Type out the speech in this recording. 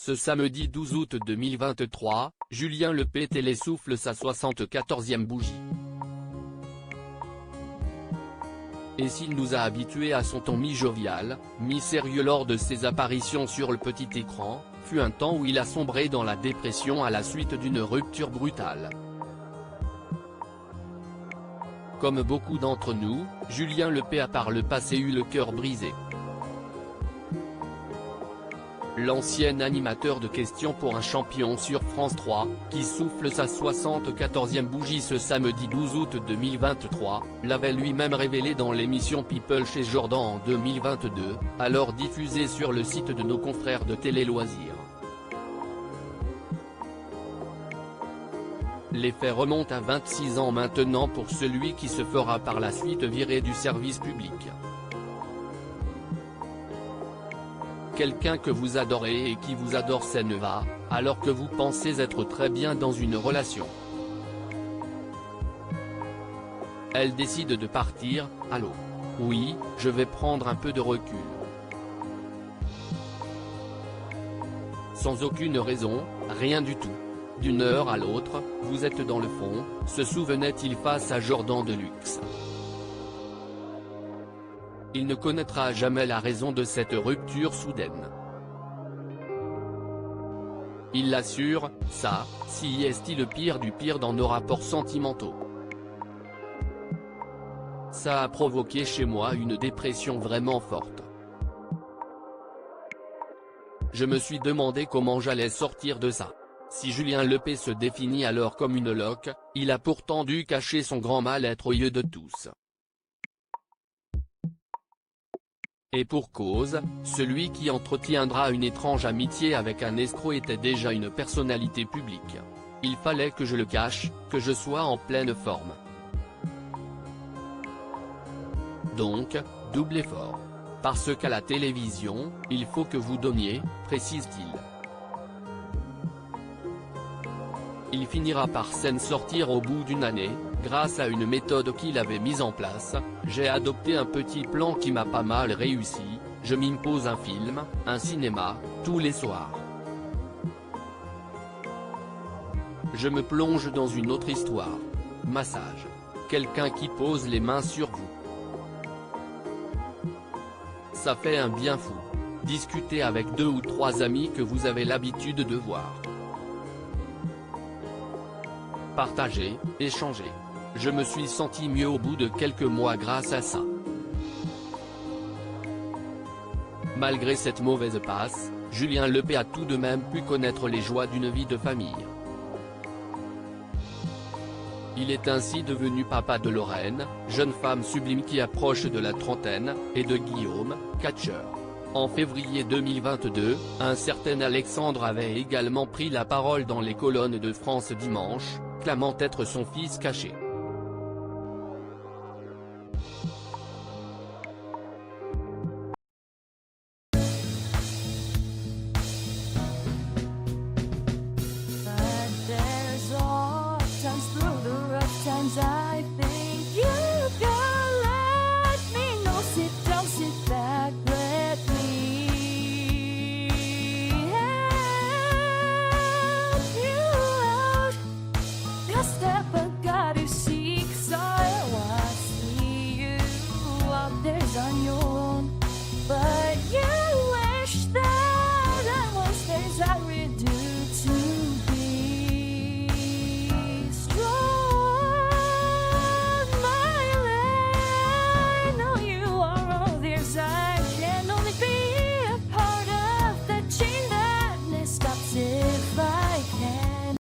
Ce samedi 12 août 2023, Julien Lepay télésouffle sa 74e bougie. Et s'il nous a habitués à son ton mi-jovial, mi-sérieux lors de ses apparitions sur le petit écran, fut un temps où il a sombré dans la dépression à la suite d'une rupture brutale. Comme beaucoup d'entre nous, Julien Lepay a par le passé eu le cœur brisé. L'ancien animateur de questions pour un champion sur France 3, qui souffle sa 74e bougie ce samedi 12 août 2023, l'avait lui-même révélé dans l'émission People chez Jordan en 2022, alors diffusée sur le site de nos confrères de Télé Loisirs. Les faits remontent à 26 ans maintenant pour celui qui se fera par la suite virer du service public. Quelqu'un que vous adorez et qui vous adore s'en va, alors que vous pensez être très bien dans une relation. Elle décide de partir. Allô? Oui, je vais prendre un peu de recul. Sans aucune raison, rien du tout. D'une heure à l'autre, vous êtes dans le fond, se souvenait-il face à Jordan Deluxe. Il ne connaîtra jamais la raison de cette rupture soudaine. Il l'assure, ça, si est le pire du pire dans nos rapports sentimentaux. Ça a provoqué chez moi une dépression vraiment forte. Je me suis demandé comment j'allais sortir de ça. Si Julien Lepay se définit alors comme une loque, il a pourtant dû cacher son grand mal-être aux yeux de tous. Et pour cause, celui qui entretiendra une étrange amitié avec un escroc était déjà une personnalité publique. Il fallait que je le cache, que je sois en pleine forme. Donc, double effort. Parce qu'à la télévision, il faut que vous donniez, précise-t-il. Il finira par s'en sortir au bout d'une année, grâce à une méthode qu'il avait mise en place. J'ai adopté un petit plan qui m'a pas mal réussi, je m'impose un film, un cinéma, tous les soirs. Je me plonge dans une autre histoire. Massage. Quelqu'un qui pose les mains sur vous. Ça fait un bien fou. Discutez avec 2 ou 3 amis que vous avez l'habitude de voir. Partager, échanger. Je me suis senti mieux au bout de quelques mois grâce à ça. Malgré cette mauvaise passe, Julien Lepay a tout de même pu connaître les joies d'une vie de famille. Il est ainsi devenu papa de Lorraine, jeune femme sublime qui approche de la trentaine, et de Guillaume, catcheur. En février 2022, un certain Alexandre avait également pris la parole dans les colonnes de France Dimanche, clamant être son fils caché.